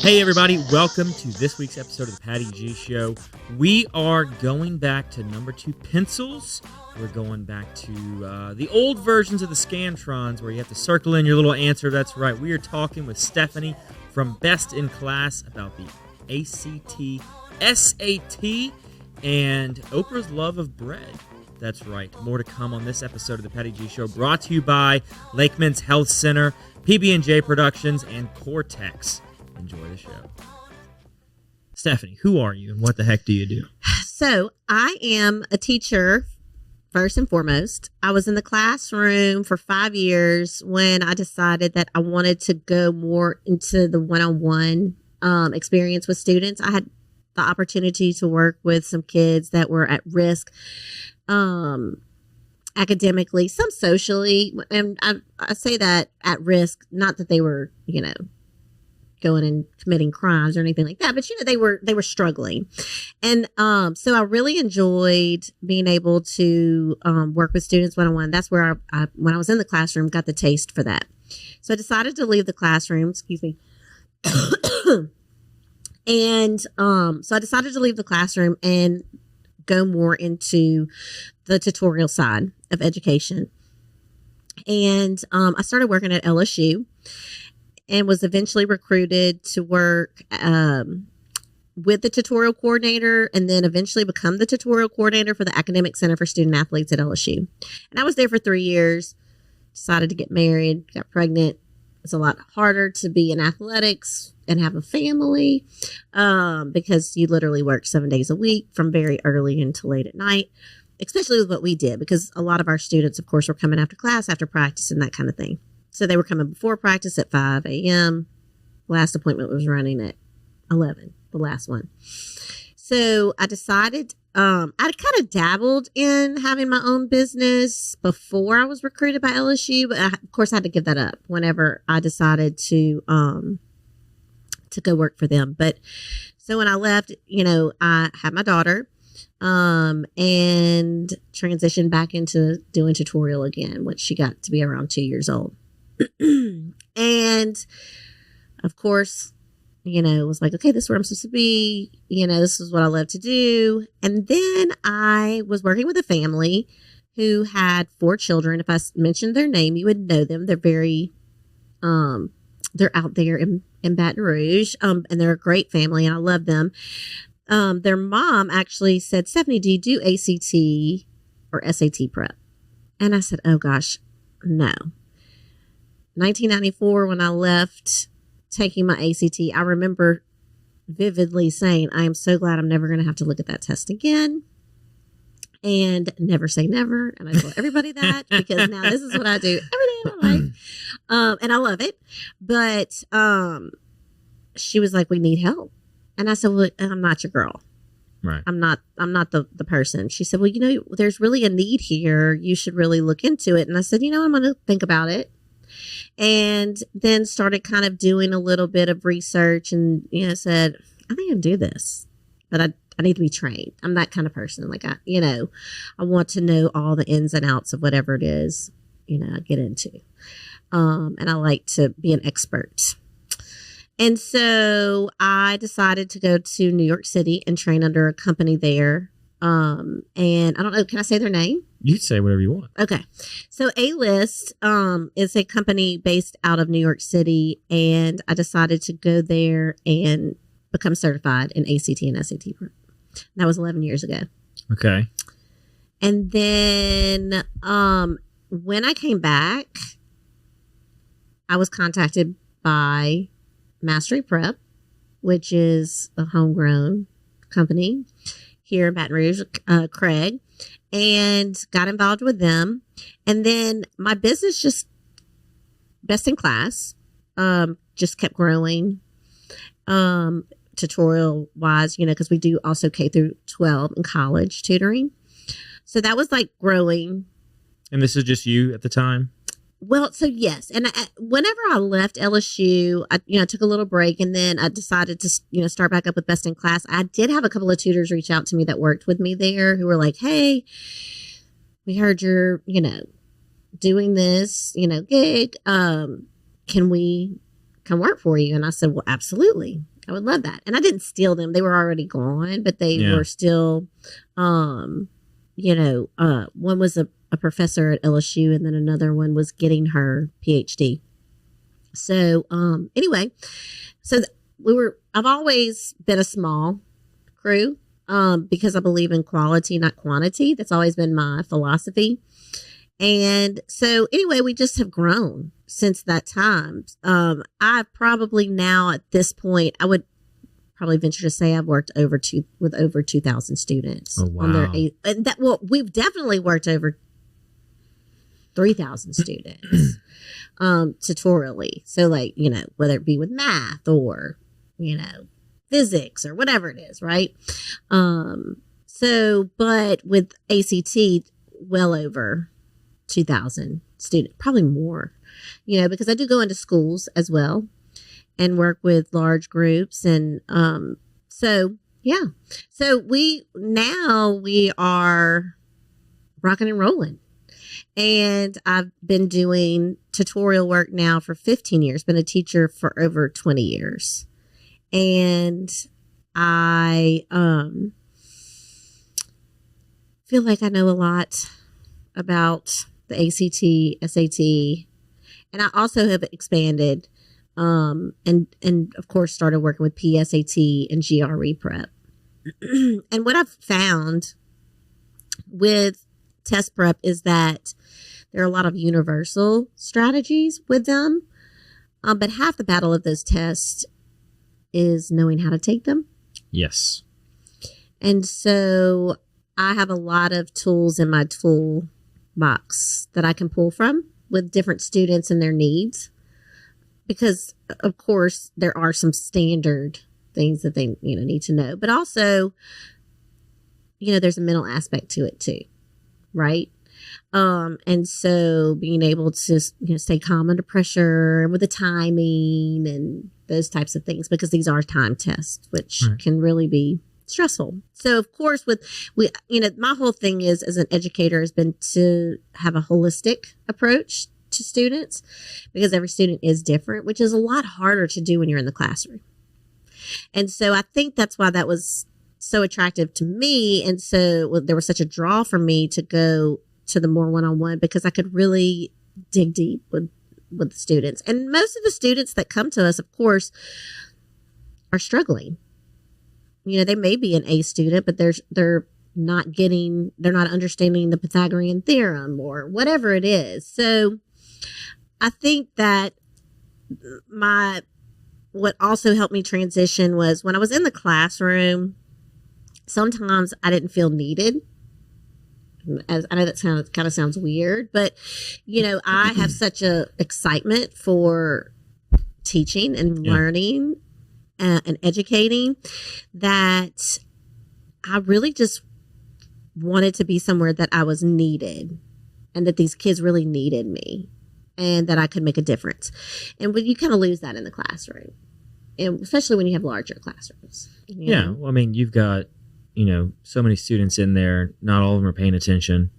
Hey everybody, welcome to this week's episode of the Patty G Show. We are going back to number 2 pencils. We're going back to the old versions of the Scantrons where you have to circle in your little answer. That's right. We are talking with Stephanie from Best in Class about the ACT, SAT, and Oprah's love of bread. That's right. More to come on this episode of the Patty G Show, brought to you by Lakeman's Health Center, PB&J Productions, and Cortex. Enjoy the show. Stephanie, who are you and what the heck do you do? So I am a teacher, first and foremost. I was in the classroom for 5 years when I decided that I wanted to go more into the one-on-one experience with students. I had the opportunity to work with some kids that were at risk academically, some socially. And I say that at risk, not that they were, going and committing crimes or anything like that, but they were struggling. And so I really enjoyed being able to work with students one-on-one. That's where I when I was in the classroom, got the taste for that. So I decided to leave the classroom, and so I decided to leave the classroom and go more into the tutorial side of education. And I started working at LSU and was eventually recruited to work with the tutorial coordinator, and then eventually become the tutorial coordinator for the Academic Center for Student Athletes at LSU. And I was there for 3 years, decided to get married, got pregnant. It's a lot harder to be in athletics and have a family because you literally work 7 days a week from very early until late at night, especially with what we did, because a lot of our students, of course, were coming after class, after practice, and that kind of thing. So they were coming before practice at 5 a.m. Last appointment was running at 11, the last one. So I decided, I kind of dabbled in having my own business before I was recruited by LSU, but of course I had to give that up whenever I decided to go work for them. But so when I left, I had my daughter, and transitioned back into doing tutorial again, once she got to be around 2 years old. And of course, it was like, okay, this is where I'm supposed to be. This is what I love to do. And then I was working with a family who had 4 children. If I mentioned their name, you would know them. They're very, they're out there in Baton Rouge, and they're a great family, and I love them. Their mom actually said, Stephanie, do you do ACT or SAT prep? And I said, oh gosh, no. 1994, when I left taking my ACT, I remember vividly saying, I am so glad I'm never going to have to look at that test again. And never say never. And I tell everybody that, because now this is what I do every day of my life. And I love it. But she was like, we need help. And I said, well, I'm not your girl. Right. I'm not the person. She said, well, there's really a need here. You should really look into it. And I said, I'm going to think about it. And then started kind of doing a little bit of research and, said, I think I can do this, but I need to be trained. I'm that kind of person. Like, I want to know all the ins and outs of whatever it is, I get into. And I like to be an expert. And so I decided to go to New York City and train under a company there. And I don't know, can I say their name? You can say whatever you want. Okay. So A-List is a company based out of New York City, and I decided to go there and become certified in ACT and SAT. That was 11 years ago. Okay. And then when I came back, I was contacted by Mastery Prep, which is a homegrown company here in Baton Rouge, Craig, and got involved with them. And then my business, just Best in Class, just kept growing, tutorial wise, because we do also K through 12 and college tutoring. So that was like growing. And this is just you at the time? Well, so yes. And whenever I left LSU, I took a little break, and then I decided to, start back up with Best in Class. I did have a couple of tutors reach out to me that worked with me there who were like, hey, we heard you're, doing this, gig. Can we come work for you? And I said, well, absolutely. I would love that. And I didn't steal them. They were already gone, but they were still, one was a professor at LSU, and then another one was getting her PhD. So, anyway, I've always been a small crew, because I believe in quality, not quantity. That's always been my philosophy. And so anyway, we just have grown since that time. I probably now at this point, I would probably venture to say I've worked with over 2,000 students. Oh, wow. We've definitely worked over 3,000 students, tutorially. So like, whether it be with math or, physics or whatever it is. Right. But with ACT, well over 2,000 students, probably more, because I do go into schools as well and work with large groups. And, so we are rocking and rolling. And I've been doing tutorial work now for 15 years, been a teacher for over 20 years. And I, feel like I know a lot about the ACT, SAT, and I also have expanded, and of course started working with PSAT and GRE prep. And what I've found with test prep is that there are a lot of universal strategies with them, but half the battle of those tests is knowing how to take them. Yes. And so I have a lot of tools in my toolbox that I can pull from with different students and their needs, because of course there are some standard things that they need to know, but also there's a mental aspect to it too, right? And so being able to stay calm under pressure and with the timing and those types of things, because these are time tests, which can really be stressful. So of course my whole thing is as an educator has been to have a holistic approach to students, because every student is different, which is a lot harder to do when you're in the classroom. And so I think that's why that was so attractive to me. And so there was such a draw for me to go to the more one-on-one, because I could really dig deep with the students. And most of the students that come to us, of course, are struggling. They may be an A student, but they're not understanding the Pythagorean theorem or whatever it is. So I think that what also helped me transition was when I was in the classroom, sometimes I didn't feel needed. As I know that kind of sounds weird, but I have such a excitement for teaching and learning and educating that I really just wanted to be somewhere that I was needed, and that these kids really needed me, and that I could make a difference. And when you kind of lose that in the classroom, and especially when you have larger classrooms. Yeah, well, I mean, you've got so many students in there, not all of them are paying attention.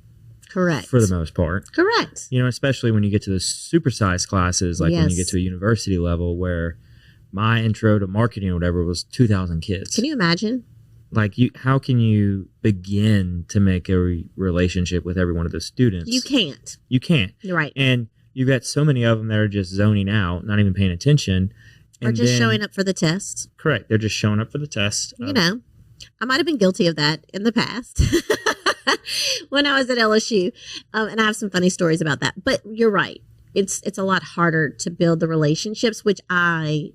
Correct. For the most part. Correct. Especially when you get to the supersized classes, like when you get to a university level, where my intro to marketing or whatever was 2,000 kids. Can you imagine? Like, how can you begin to make a relationship with every one of those students? You can't. You can't. You're right. And you've got so many of them that are just zoning out, not even paying attention. Or just showing up for the test. Correct. They're just showing up for the test. I might have been guilty of that in the past when I was at LSU. And I have some funny stories about that. But you're right. It's a lot harder to build the relationships, which I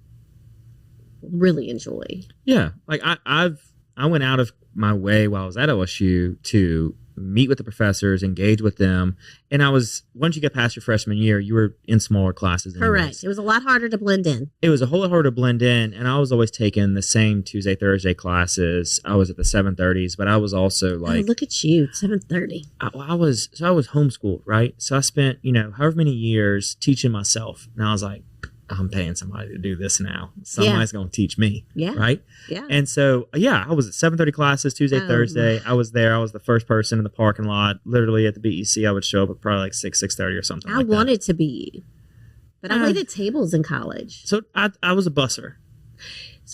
really enjoy. Yeah. Like I went out of my way while I was at LSU to meet with the professors, engage with them. And once you get past your freshman year, you were in smaller classes. Anyways. Correct. It was a lot harder to blend in. It was a whole lot harder to blend in. And I was always taking the same Tuesday, Thursday classes. I was at the 7:30s, but I was also like... Oh, look at you, 7:30. I was homeschooled, right? So I spent, however many years teaching myself. And I was like, I'm paying somebody to do this now. Somebody's going to teach me. Yeah. Right? Yeah. And so, I was at 7:30 classes, Tuesday, Thursday. I was there. I was the first person in the parking lot. Literally at the BEC, I would show up at probably like 6:30 or something I wanted to be you. But I waited tables in college. So I was a busser.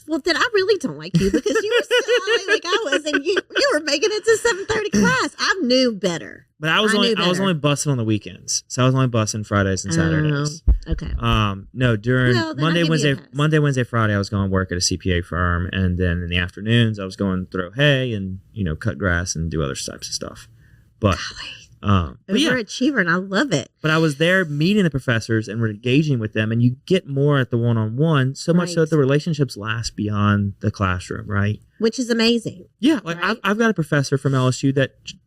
Well, then I really don't like you because you were still early like I was, and you were making it to 7:30 class. I knew better. But I was only busing on the weekends, so I was only busing Fridays and Saturdays. Okay. No, during Well, then Monday, I'll give you a pass. Wednesday, Friday, I was going to work at a CPA firm, and then in the afternoons, I was going to throw hay and cut grass and do other types of stuff. But Overachiever, and I love it. But I was there meeting the professors and we're engaging with them, and you get more at the one-on-one, so much so that the relationships last beyond the classroom, right? Which is amazing. Yeah, like right? I've got a professor from LSU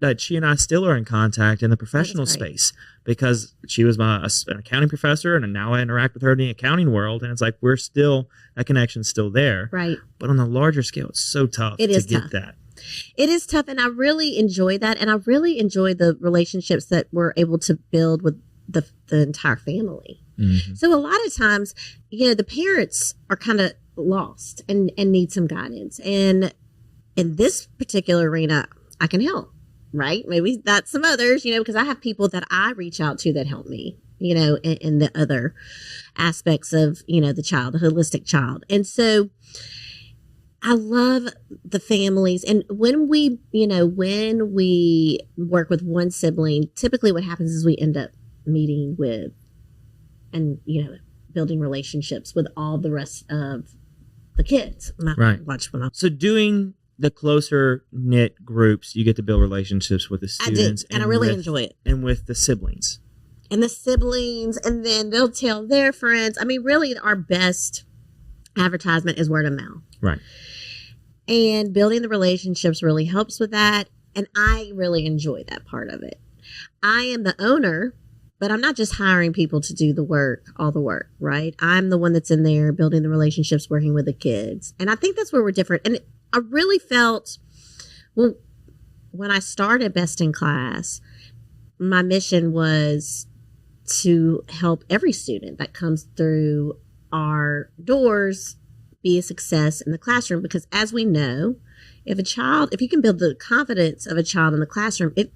that she and I still are in contact in the professional space because she was an accounting professor, and now I interact with her in the accounting world, and it's like that connection's still there. Right. But on a larger scale, it's so tough to get that. It is tough, and I really enjoy that, and I really enjoy the relationships that we're able to build with the entire family. Mm-hmm. So a lot of times, the parents are kind of lost and need some guidance, and in this particular arena, I can help, right? Maybe that's some others, because I have people that I reach out to that help me, in the other aspects of, the child, the holistic child. And so I love the families. And when we work with one sibling, typically what happens is we end up meeting with and, building relationships with all the rest of the kids. Right. So doing the closer knit groups, you get to build relationships with the students. And I really enjoy it. And with the siblings. And the siblings, and then they'll tell their friends. I mean, really our best advertisement is word of mouth. Right. And building the relationships really helps with that. And I really enjoy that part of it. I am the owner, but I'm not just hiring people to do all the work, right? I'm the one that's in there building the relationships, working with the kids. And I think that's where we're different. And I really felt, when I started Best in Class, my mission was to help every student that comes through our doors be a success in the classroom, because as we know, if you can build the confidence of a child in the classroom, it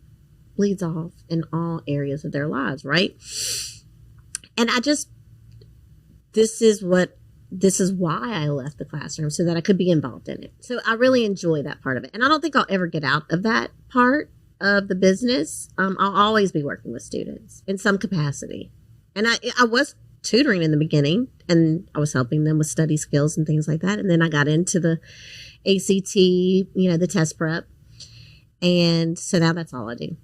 bleeds off in all areas of their lives, right? And this is why I left the classroom, so that I could be involved in it. So I really enjoy that part of it. And I don't think I'll ever get out of that part of the business. I'll always be working with students in some capacity. And I was tutoring in the beginning, and I was helping them with study skills and things like that. And then I got into the ACT, the test prep. And so now that's all I do.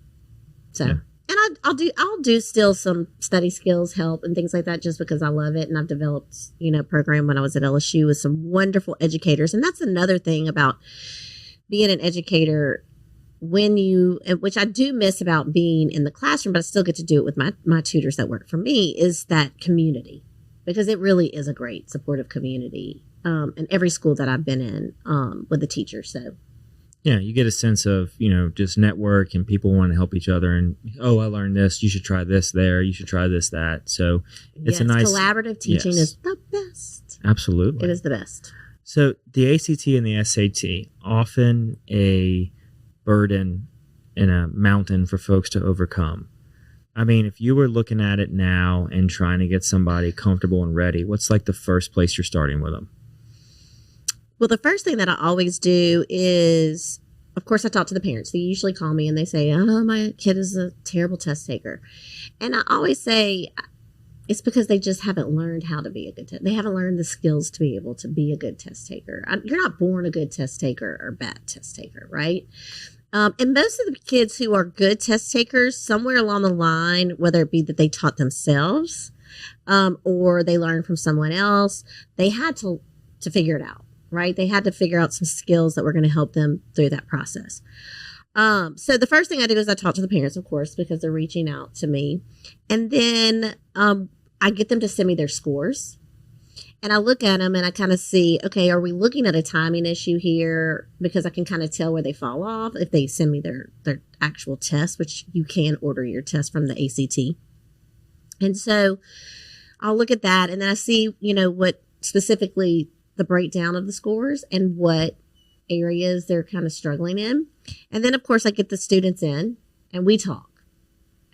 So, yeah. And I'll do still some study skills help and things like that, just because I love it. And I've developed, a program when I was at LSU with some wonderful educators. And that's another thing about being an educator, which I do miss about being in the classroom, but I still get to do it with my tutors that work for me, is that community, because it really is a great supportive community in every school that I've been in with the teachers. So yeah, you get a sense of, just network, and people want to help each other, and, I learned this, you should try this there, you should try this, that. So it's a nice collaborative teaching is the best. Absolutely. It is the best. So the ACT and the SAT, often a burden and a mountain for folks to overcome. I mean, if you were looking at it now and trying to get somebody comfortable and ready, what's like the first place you're starting with them? Well, the first thing that I always do is, of course, I talk to the parents. They usually call me and they say, "Oh, my kid is a terrible test taker." And I always say, it's because they just haven't learned how to be a good test. They haven't learned the skills to be able to be a good test taker. You're not born a good test taker or bad test taker, right? And most of the kids who are good test takers, somewhere along the line, whether it be that they taught themselves or they learned from someone else, they had to figure it out, right? They had to figure out some skills that were going to help them through that process. So the first thing I do is I talk to the parents, of course, because they're reaching out to me. And then I get them to send me their scores. And I look at them and I kind of see, okay, are we looking at a timing issue here? Because I can kind of tell where they fall off if they send me their actual test, which you can order your test from the ACT. And so I'll look at that, and then I see, what specifically the breakdown of the scores and what areas they're kind of struggling in. And then, of course, I get the students in and we talk.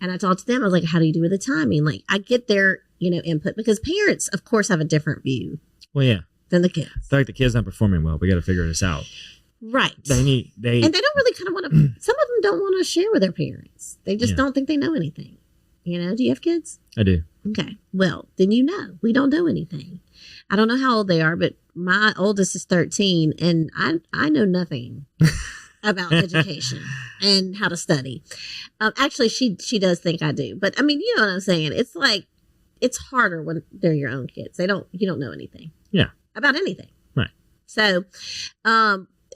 And I talk to them. I was like, how do you do with the timing? Like, I get their, input, because parents, of course, have a different view. Well, yeah. than the kids. I feel like the kid's not performing well. We got to figure this out. Right. And they don't really kind of want to, some of them don't want to share with their parents. They just don't think they know anything. You know, do you have kids? I do. Okay. Well, then you know, we don't know anything. I don't know how old they are, but my oldest is 13 and I know nothing about education and how to study. Actually, she does think I do. But I mean, you know what I'm saying? It's like, it's harder when they're your own kids. You don't know anything. Yeah. About anything. Right. So,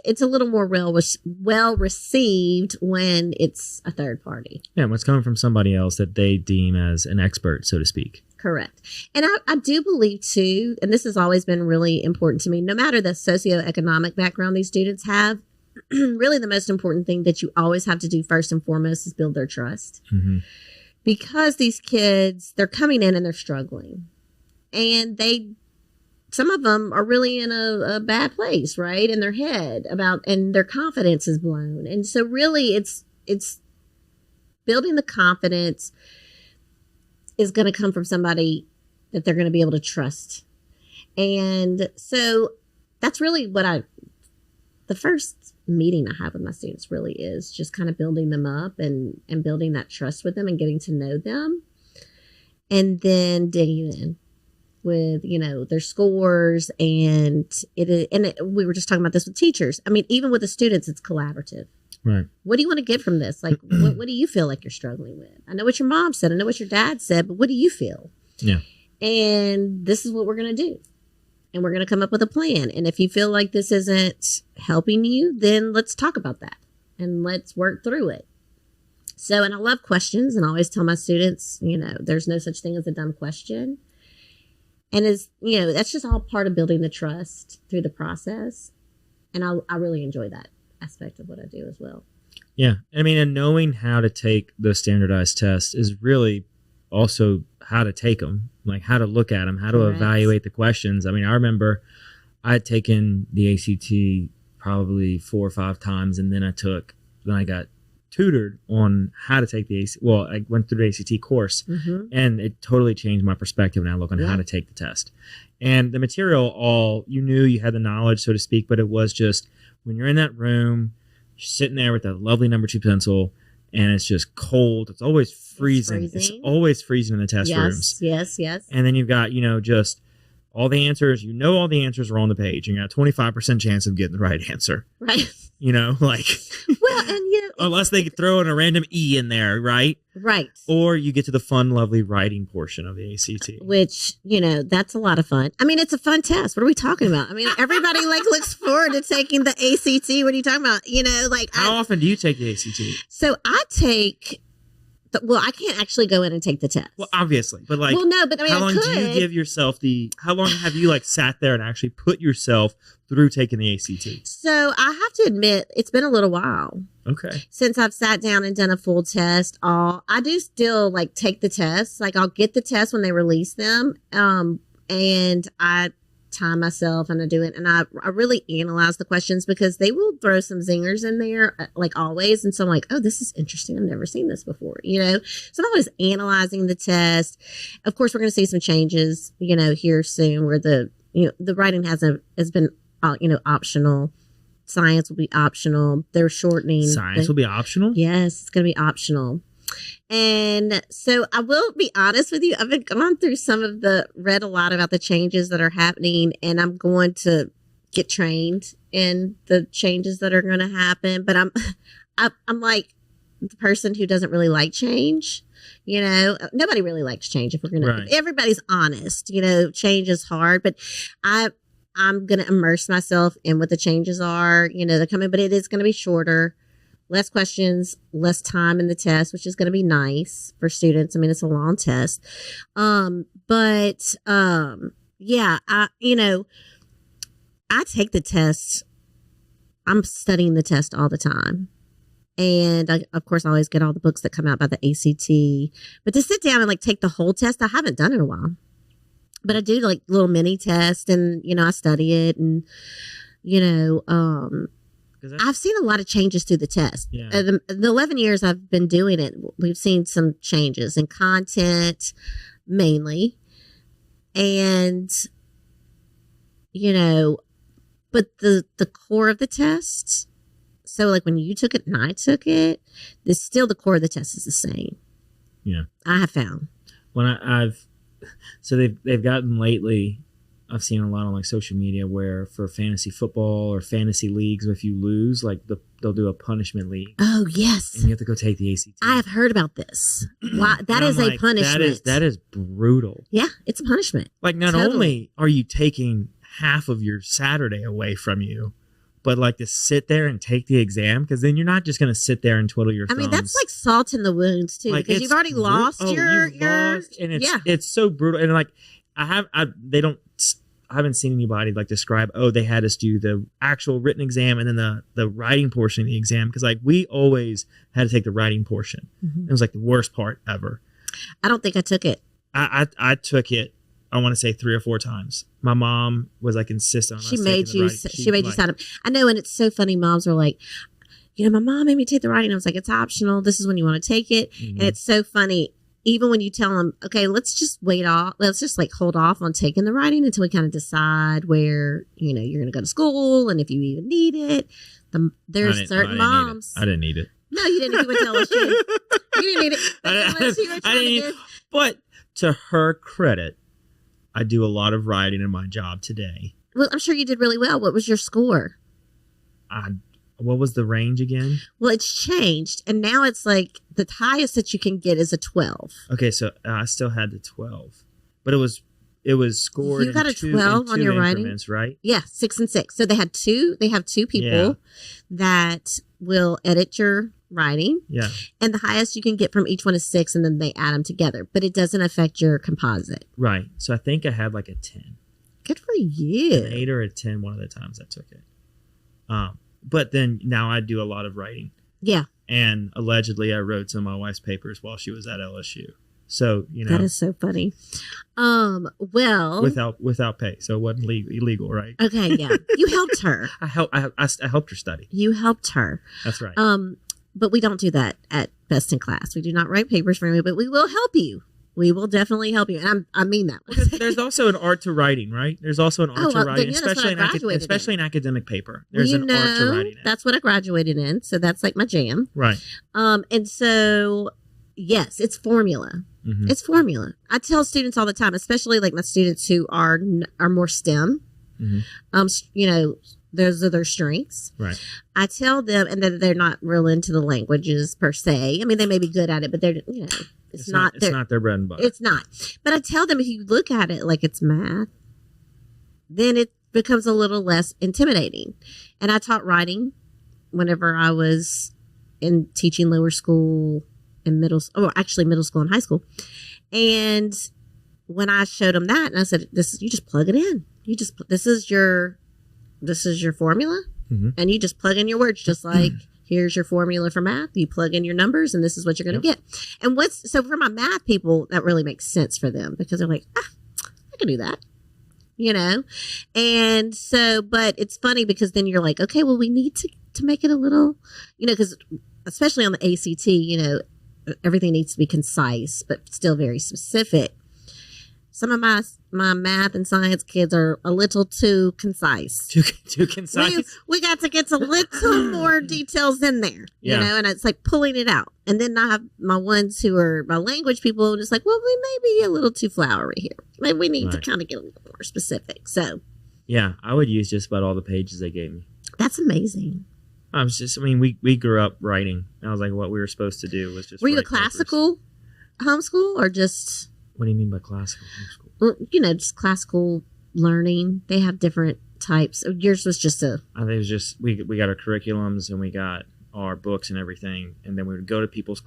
it's a little more well received when it's a third party. Yeah, what's coming from somebody else that they deem as an expert, so to speak. Correct. And I do believe too, and this has always been really important to me, no matter the socioeconomic background these students have, really the most important thing that you always have to do first and foremost is build their trust. Mm-hmm. Because these kids, they're coming in and they're struggling. And some of them are really in a bad place, right? In their head and their confidence is blown. And so really it's building the confidence is going to come from somebody that they're going to be able to trust. And so that's really what the first meeting I have with my students really is just kind of building them up and building that trust with them and getting to know them. And then digging in with, you know, their scores we were just talking about this with teachers. I mean, even with the students, it's collaborative. Right. What do you want to get from this? Like, what do you feel like you're struggling with? I know what your mom said. I know what your dad said, but what do you feel? Yeah. And this is what we're going to do. And we're going to come up with a plan. And if you feel like this isn't helping you, then let's talk about that and let's work through it. So, and I love questions and I always tell my students, you know, there's no such thing as a dumb question. And that's just all part of building the trust through the process. And I really enjoy that aspect of what I do as well. Yeah. I mean, and knowing how to take those standardized tests is really also how to take them, like how to look at them, how to evaluate the questions. I mean, I remember I had taken the ACT probably 4 or 5 times, and then I got tutored on how to take the ACT. Well, I went through the ACT course, and it totally changed my perspective when I look on how to take the test. And the material, you knew you had the knowledge, so to speak, but it was just when you're in that room, you're sitting there with that lovely number 2 pencil, and it's just cold. It's always freezing. It's always freezing in the test rooms. Yes. And then you've got, just all the answers. All the answers are on the page. You got a 25% chance of getting the right answer. Right. Well, and unless they throw in a random E in there, right? Right. Or you get to the fun, lovely writing portion of the ACT. Which, that's a lot of fun. I mean, it's a fun test. What are we talking about? I mean, everybody looks forward to taking the ACT. What are you talking about? How often do you take the ACT? So I take... Well, I can't actually go in and take the test. Well, obviously, but no, but I mean, how long do you give yourself how long have you sat there and actually put yourself through taking the ACT? So I have to admit, it's been a little while. Okay. Since I've sat down and done a full test. I do still take the tests. I'll get the test when they release them. And I time myself and I do it. And I really analyze the questions because they will throw some zingers in there, like always. And so I'm like, oh, this is interesting. I've never seen this before, So I'm always analyzing the test. Of course, we're going to see some changes, here soon where the writing has been, optional. Science will be optional. They're shortening. Science will be optional? Yes, it's going to be optional. And so I will be honest with you. I've been gone through read a lot about the changes that are happening, and I'm going to get trained in the changes that are going to happen. But I'm like the person who doesn't really like change. Nobody really likes change. If we're going to, everybody's honest. Change is hard, but I'm going to immerse myself in what the changes are. They're coming, but it is going to be shorter. Less questions, less time in the test, which is going to be nice for students. I mean, it's a long test. Yeah, I take the test. I'm studying the test all the time. And of course, I always get all the books that come out by the ACT. But to sit down and take the whole test, I haven't done it in a while. But I do little mini tests and, I study it and, I've seen a lot of changes through the test. Yeah. The 11 years I've been doing it, we've seen some changes in content mainly. And you know, but the core of the test, so like when you took it and I took it, still the core of the test is the same. Yeah. I have found. So they've gotten lately, I've seen a lot on like social media where for fantasy football or fantasy leagues, if you lose, like they'll do a punishment league. Oh, yes. And you have to go take the ACT. I have heard about this. Wow, that is a punishment. That is brutal. Yeah, it's a punishment. Like not only are you taking half of your Saturday away from you, but like to sit there and take the exam, because then you're not just going to sit there and twiddle your thumbs. I mean, that's like salt in the wounds too, like because you've already lost your lost, and it's so brutal. And like I haven't seen anybody like describe, they had us do the actual written exam and then the writing portion of the exam, because like we always had to take the writing portion. Mm-hmm. It was like the worst part ever. I don't think I took it. I took it, I want to say 3 or 4 times. My mom was like insistent on us taking the writing. She made you sign up. I know, and it's so funny. Moms are like, my mom made me take the writing. I was like, it's optional. This is when you want to take it. Mm-hmm. And it's so funny. Even when you tell them, okay, let's just wait off. Let's just like hold off on taking the writing until we kind of decide where, you're going to go to school and if you even need it. There's certain moms. I didn't need it. No, you didn't. You went to LSU. You didn't need it. I didn't need it. But to her credit, I do a lot of writing in my job today. Well, I'm sure you did really well. What was your score? What was the range again? Well, it's changed, and now it's like the highest that you can get is a 12. Okay, so I still had the 12, but it was scored. You got a 12 on your writing, right? Yeah, 6 and 6. So they have two people that will edit your writing. Yeah. And the highest you can get from each one is 6, and then they add them together. But it doesn't affect your composite. Right. So I think I had like a 10. Good for you. An 8 or a 10 one of the times I took it. But then now I do a lot of writing. Yeah. And allegedly I wrote some of my wife's papers while she was at LSU. So, That is so funny. Well. Without pay. So it wasn't illegal, right? Okay, yeah. You helped her. I helped her study. You helped her. That's right. But we don't do that at Best in Class. We do not write papers for you, but we will help you. We will definitely help you. And I mean that. Well, there's also an art to writing, right? There's also an art to writing, especially in academic paper. There's an art to writing. That's what I graduated in. So that's like my jam. Right. And so, yes, it's formula. Mm-hmm. It's formula. I tell students all the time, especially like my students who are more STEM, mm-hmm. Those are their strengths. Right. I tell them, and that they're not real into the languages per se. I mean, they may be good at it, but they're, it's not their bread and butter. It's not. But I tell them, if you look at it like it's math, then it becomes a little less intimidating. And I taught writing whenever I was in teaching lower school and middle school and high school. And when I showed them that, and I said, you just plug it in. This is your formula, mm-hmm. and you just plug in your words, just like here's your formula for math. You plug in your numbers, and this is what you're going to get. And so for my math people, that really makes sense for them, because they're like, I can do that, And so, but it's funny because then you're like, okay, well, we need to make it a little, because especially on the ACT, everything needs to be concise, but still very specific. Some of my math and science kids are a little too concise. Too concise? We got to get a little more details in there, and it's like pulling it out. And then I have my ones who are my language people, and it's like, well, we may be a little too flowery here. Maybe we need to kind of get a little more specific. So, yeah, I would use just about all the pages they gave me. That's amazing. We grew up writing. I was like, what we were supposed to do was just. Were you a classical homeschool or just? What do you mean by classical homeschool? Well, just classical learning. They have different types. Yours was just I think it was just we got our curriculums and we got our books and everything, and then we would go to people's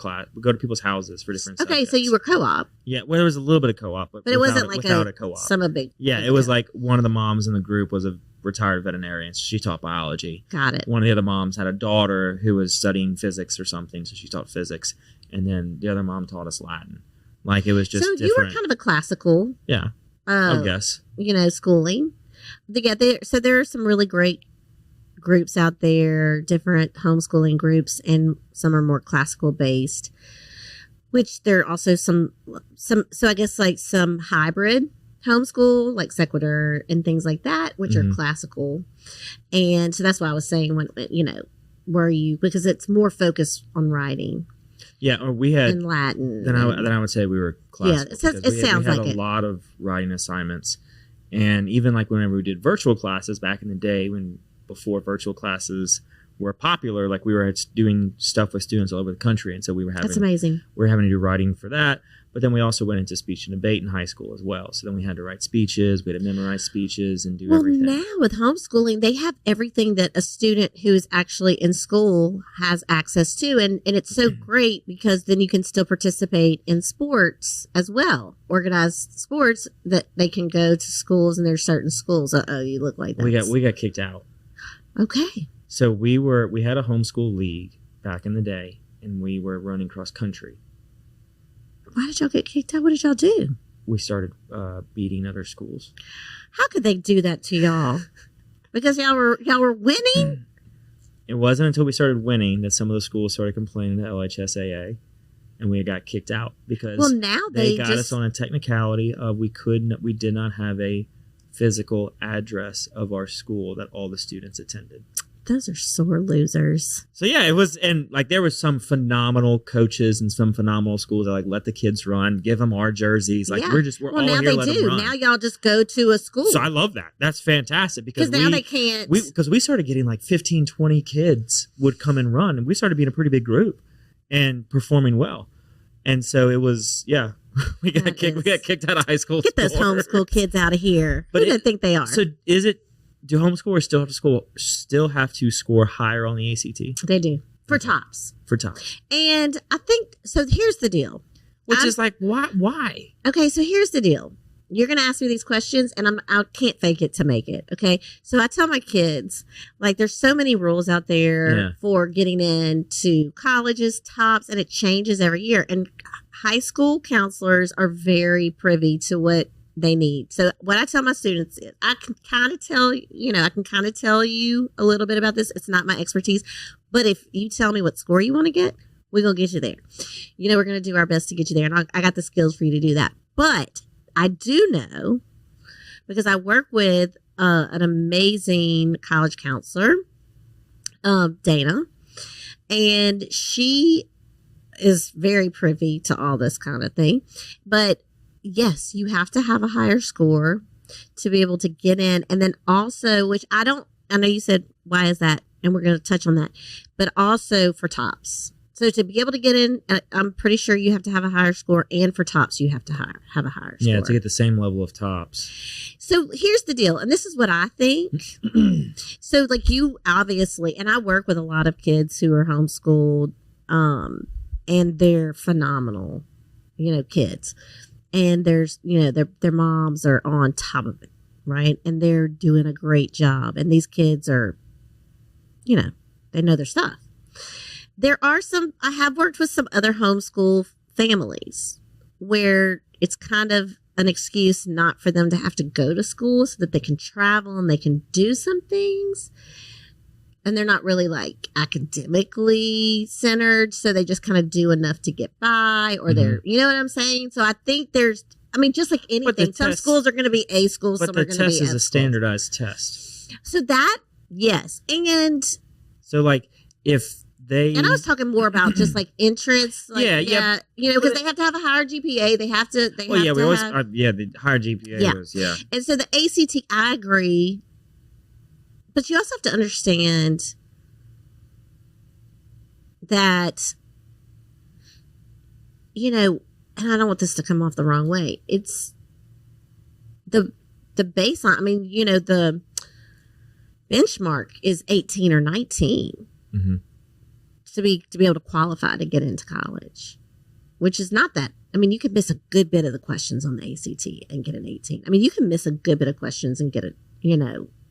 houses for different. Okay, subjects. so you were co-op. Yeah, well, there was a little bit of co-op, but it wasn't like without a co-op. Big. Yeah, it was like one of the moms in the group was a retired veterinarian, so she taught biology. Got it. One of the other moms had a daughter who was studying physics or something, so she taught physics, and then the other mom taught us Latin. Like, it was just different. You were kind of a classical. Yeah, I guess. Schooling. So there are some really great groups out there, different homeschooling groups, and some are more classical based, which there are also some, so I guess like some hybrid homeschool, like sequitur and things like that, which are classical. And so that's why I was saying, when were you, because it's more focused on writing. Yeah, or we had in Latin. Then I would say we were classical. Yeah, it sounds like we had a lot of writing assignments, and even like whenever we did virtual classes back in the day, before virtual classes were popular, like we were doing stuff with students all over the country, and so we were having that's amazing. We were having to do writing for that. But then we also went into speech and debate in high school as well. So then we had to write speeches, we had to memorize speeches and do everything. Well, now with homeschooling, they have everything that a student who is actually in school has access to. And it's so great because then you can still participate in sports as well. Organized sports that they can go to schools, and there's certain schools. Uh-oh, you look like that. We got kicked out. Okay. So we had a homeschool league back in the day, and we were running cross country. Why did y'all get kicked out? What did y'all do? We started beating other schools. How could they do that to y'all? Because y'all were winning? It wasn't until we started winning that some of the schools started complaining to LHSAA, and we got kicked out because now they got us on a technicality of we did not have a physical address of our school that all the students attended. Those are sore losers. So yeah, it was, and like there was some phenomenal coaches and some phenomenal schools that like let the kids run, give them our jerseys. Like we're all now here. They do. Now y'all just go to a school. So I love that. That's fantastic because now they can't. Because we started getting like 15, 20 kids would come and run, and we started being a pretty big group and performing well. And so it was, we got kicked out of high school. Get those homeschool kids out of here. Who do they think they are? So do homeschoolers still have to score higher on the ACT? They do. For tops. For tops. And I think, so here's the deal. Is like, why? Okay, so here's the deal. You're going to ask me these questions, and I can't fake it to make it, okay? So I tell my kids, like, there's so many rules out there for getting into colleges, tops, and it changes every year. And high school counselors are very privy to what they need. So what I tell my students is, I can kind of tell you a little bit about this. It's not my expertise, but if you tell me what score you want to get, we're going to get you there. We're going to do our best to get you there. And I got the skills for you to do that. But I do know, because I work with an amazing college counselor, Dana, and she is very privy to all this kind of thing. But yes, you have to have a higher score to be able to get in. And then also, which I know you said, why is that? And we're going to touch on that. But also for tops. So to be able to get in, I'm pretty sure you have to have a higher score. And for tops, you have to have a higher score. Yeah, to get the same level of tops. So here's the deal. And this is what I think. So like you obviously, and I work with a lot of kids who are homeschooled, and they're phenomenal, kids. And there's, their moms are on top of it, right? And they're doing a great job. And these kids are, they know their stuff. There are I have worked with some other homeschool families where it's kind of an excuse not for them to have to go to school so that they can travel and they can do some things. And they're not really like academically centered. So they just kind of do enough to get by, or they're, you know what I'm saying? So I think just like anything, some schools are going to be A schools, some are going to be F schools. But the test is a standardized test. So that, yes. And so like and I was talking more about just like entrance. Like, because they have to have a higher GPA. The higher GPA was, And so the ACT, I agree. But you also have to understand that, and I don't want this to come off the wrong way. It's the baseline. I mean, the benchmark is 18 or 19 to be able to qualify to get into college, which is not that. I mean, you could miss a good bit of the questions on the ACT and get an 18. I mean, you can miss a good bit of questions and get a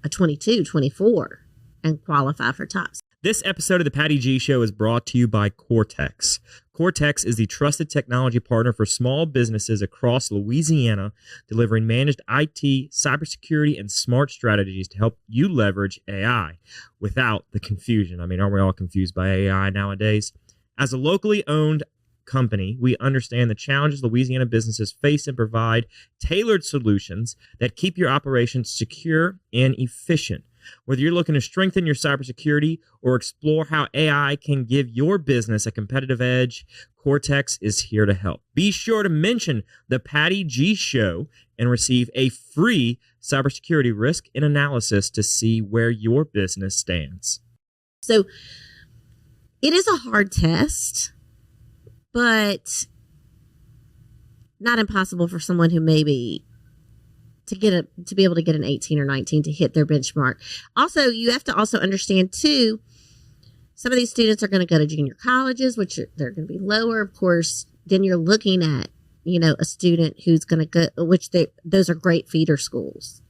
22, 24 and qualify for tops. This episode of the Patty G Show is brought to you by Cortex. Cortex is the trusted technology partner for small businesses across Louisiana, delivering managed IT, cybersecurity, and smart strategies to help you leverage AI without the confusion. I mean, aren't we all confused by AI nowadays? As a locally owned company, we understand the challenges Louisiana businesses face and provide tailored solutions that keep your operations secure and efficient. Whether you're looking to strengthen your cybersecurity or explore how AI can give your business a competitive edge, Cortex is here to help. Be sure to mention the Patty G Show and receive a free cybersecurity risk and analysis to see where your business stands. So it is a hard test, but not impossible for someone who maybe to be able to get an 18 or 19 to hit their benchmark. Also, you have to also understand too, some of these students are going to go to junior colleges, which they're going to be lower. Of course, then you're looking at, a student who's going to go, those are great feeder schools.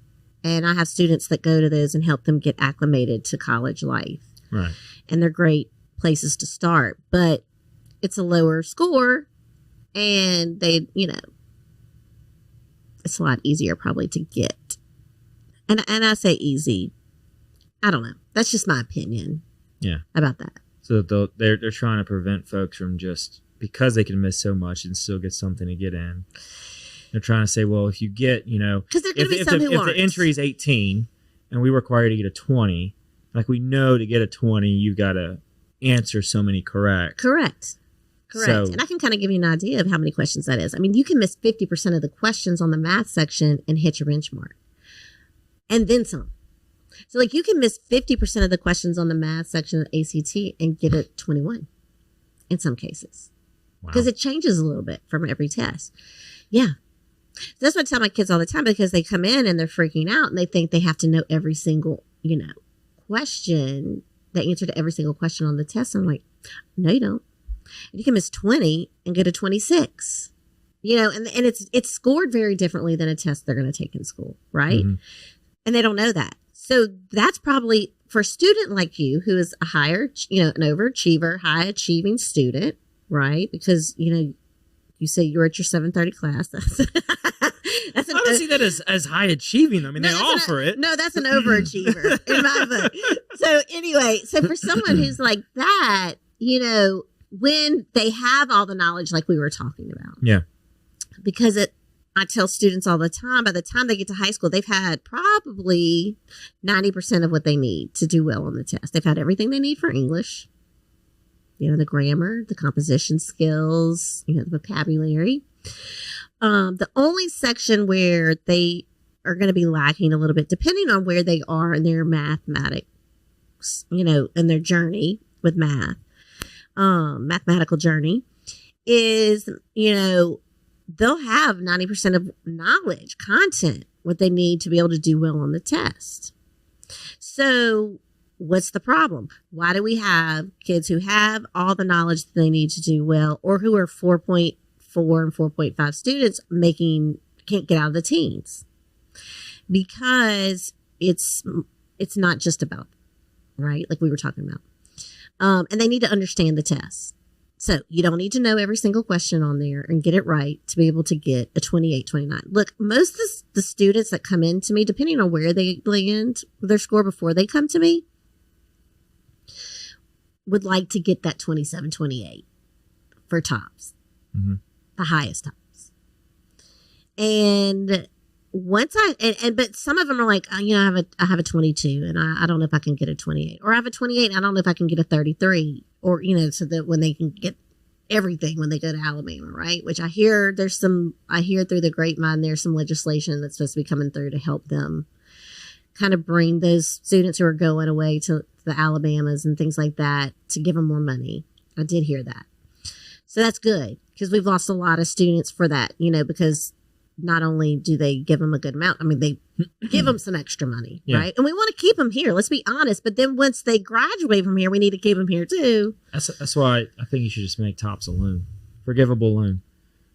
And I have students that go to those and help them get acclimated to college life. Right. And they're great places to start, but it's a lower score and they, it's a lot easier probably to get. And I say easy. I don't know. That's just my opinion. Yeah. About that. So they're trying to prevent folks from just, because they can miss so much and still get something to get in. They're trying to say, well, if you get, because they're going to be some who if the entry is 18 and we require you to get a 20, like we know to get a 20, you've got to answer so many correct. Correct. So, and I can kind of give you an idea of how many questions that is. I mean, you can miss 50% of the questions on the math section and hit your benchmark. And then some. So like you can miss 50% of the questions on the math section of ACT and get a 21 in some cases. Because it changes a little bit from every test. Yeah. That's what I tell my kids all the time, because they come in and they're freaking out and they think they have to know every single, question, the answer to every single question on the test. I'm like, no, you don't. You can miss 20 and get a 26, and it's scored very differently than a test they're going to take in school. Right. Mm-hmm. And they don't know that. So that's probably for a student like you, who is a higher, an overachiever, high achieving student. Right. Because, you say you're at your 7:30 class. That's I don't see that as high achieving. I mean, they offer it. No, that's an overachiever in my book. So anyway, for someone who's like that, when they have all the knowledge like we were talking about. Yeah. Because I tell students all the time, by the time they get to high school, they've had probably 90% of what they need to do well on the test. They've had everything they need for English, the grammar, the composition skills, the vocabulary. The only section where they are going to be lacking a little bit, depending on where they are in their mathematics, in their journey with math, mathematical journey, is, they'll have 90% of knowledge, content, what they need to be able to do well on the test. So what's the problem? Why do we have kids who have all the knowledge that they need to do well, or who are 4.4 and 4.5 students can't get out of the teens? Because it's not just about, right? Like we were talking about. And they need to understand the test. So you don't need to know every single question on there and get it right to be able to get a 28, 29. Look, most of the students that come in to me, depending on where they land their score before they come to me, would like to get that 27, 28 for tops, mm-hmm. the highest tops. And once but some of them are like, I have a 22 and I don't know if I can get a 28, or I have a 28 and I don't know if I can get a 33, or, so that when they can get everything when they go to Alabama, right? Which I hear through the grapevine, there's some legislation that's supposed to be coming through to help them kind of bring those students who are going away to the Alabamas and things like that, to give them more money. I did hear that. So that's good, because we've lost a lot of students for that, because not only do they give them a good amount, I mean, they give them some extra money, yeah. Right? And we want to keep them here. Let's be honest. But then once they graduate from here, we need to keep them here too. That's why I think you should just make TOPS a loan, forgivable loan.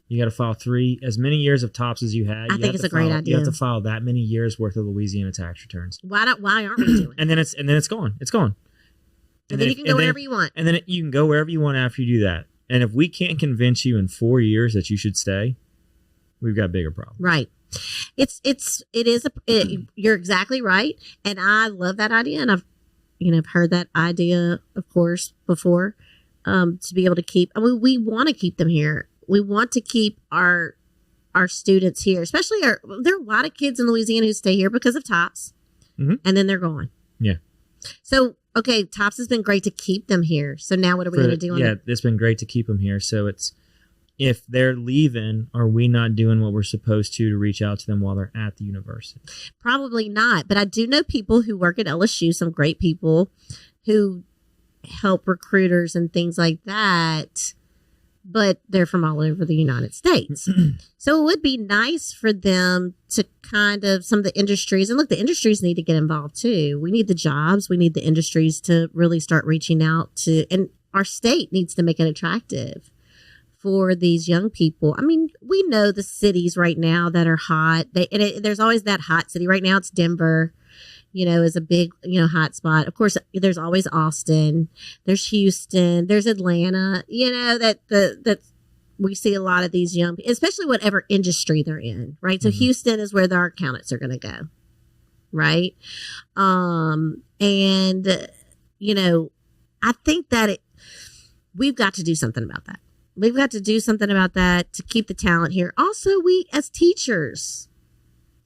You got to file as many years of TOPS as you had. I think it's a great idea. You have to file that many years worth of Louisiana tax returns. Why aren't we doing it? And then it's gone. It's gone. And then you can go wherever you want. And then you can go wherever you want after you do that. And if we can't convince you in 4 years that you should stay, we've got bigger problems. Right. You're exactly right. And I love that idea. And I've heard that idea, of course, before. to be able to keep. I mean, we want to keep them here. We want to keep our students here, especially there are a lot of kids in Louisiana who stay here because of TOPS, and then they're gone. Yeah. So, okay, TOPS has been great to keep them here. So now what are we going to do? It's been great to keep them here. So if they're leaving, are we not doing what we're supposed to reach out to them while they're at the university? Probably not. But I do know people who work at LSU, some great people who help recruiters and things like that. But they're from all over the United States. So it would be nice for them to kind of, some of the industries, and look, the industries need to get involved too. We need the jobs. We need the industries to really start reaching out to, and our state needs to make it attractive for these young people. I mean, we know the cities right now that are hot. There's always that hot city. Right now it's Denver, is a big, hot spot. Of course, there's always Austin, there's Houston, there's Atlanta, that we see a lot of these young, especially whatever industry they're in, right? So Houston is where our accountants are going to go, right? I think that we've got to do something about that. We've got to do something about that to keep the talent here. Also, we as teachers,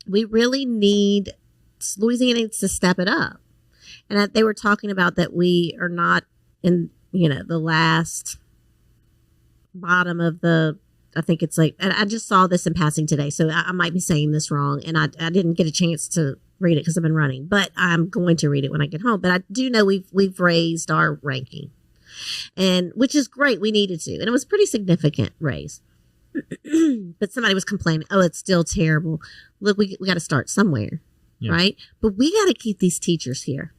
we really need, Louisiana needs to step it up. And they were talking about that we are not in, the last bottom of I think it's like, and I just saw this in passing today, so I might be saying this wrong, and I didn't get a chance to read it because I've been running, but I'm going to read it when I get home. But I do know we've raised our ranking, and which is great. We needed to, and it was a pretty significant raise. But somebody was complaining, oh, it's still terrible. Look, we got to start somewhere. Yeah. Right. But we got to keep these teachers here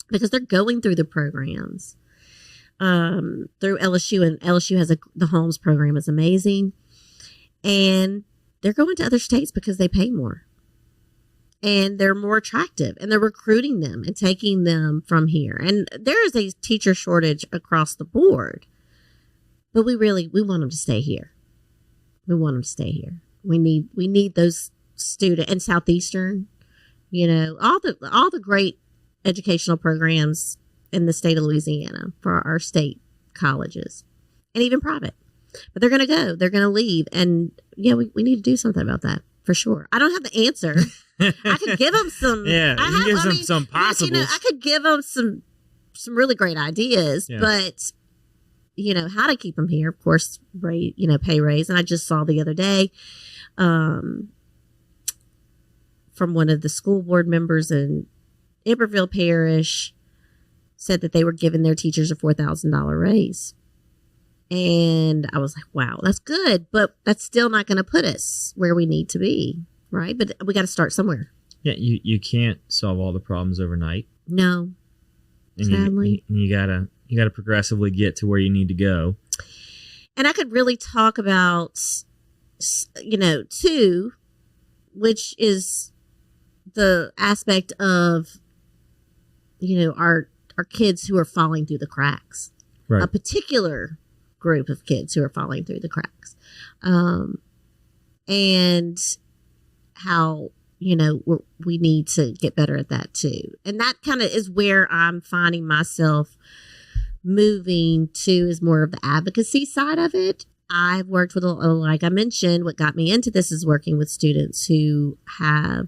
because they're going through the programs through LSU, and LSU has the Holmes program is amazing, and they're going to other states because they pay more and they're more attractive, and they're recruiting them and taking them from here. And there is a teacher shortage across the board, but we want them to stay here. We want them to stay here. We need those student and Southeastern, all the great educational programs in the state of Louisiana for our state colleges and even private. But they're going to leave. And we need to do something about that for sure. I don't have the answer. I could give them some, some possibles. I could give them some really great ideas, but how to keep them here, of course, pay raise. And I just saw the other day, from one of the school board members in Iberville Parish, said that they were giving their teachers a $4,000 raise. And I was like, wow, that's good, but that's still not going to put us where we need to be, right? But we got to start somewhere. Yeah, you can't solve all the problems overnight. No, and sadly. You gotta progressively get to where you need to go. And I could really talk about, too, which is the aspect of, our kids who are falling through the cracks. Right. A particular group of kids who are falling through the cracks. And how, we need to get better at that too. And that kind of is where I'm finding myself moving to, is more of the advocacy side of it. I've worked with, like I mentioned, what got me into this is working with students who have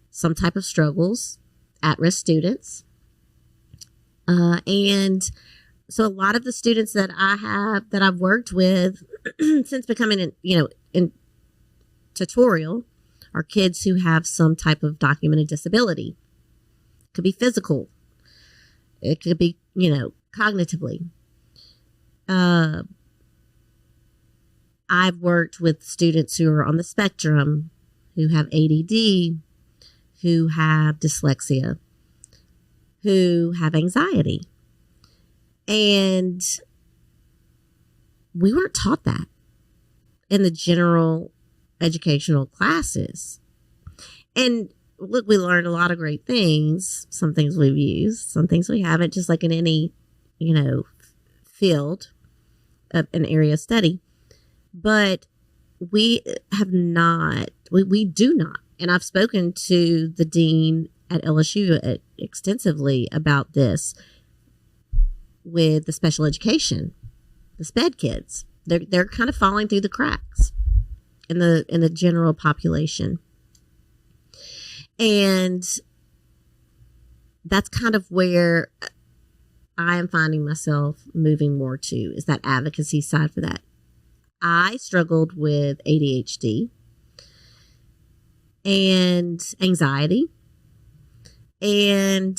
some type of struggles, at-risk students. And so a lot of the students that I've worked with since becoming, in tutorial are kids who have some type of documented disability. It could be physical. It could be, cognitively. I've worked with students who are on the spectrum, who have ADD, who have dyslexia, who have anxiety. And we weren't taught that in the general educational classes. And look, we learned a lot of great things. Some things we've used, some things we haven't, just like in any, field of an area of study. But we have not, we do not. And I've spoken to the dean at LSU extensively about this. with the special education, the SPED kids. They're kind of falling through the cracks in the general population. And that's kind of where I am finding myself moving more to, is that advocacy side for that. I struggled with ADHD and anxiety, and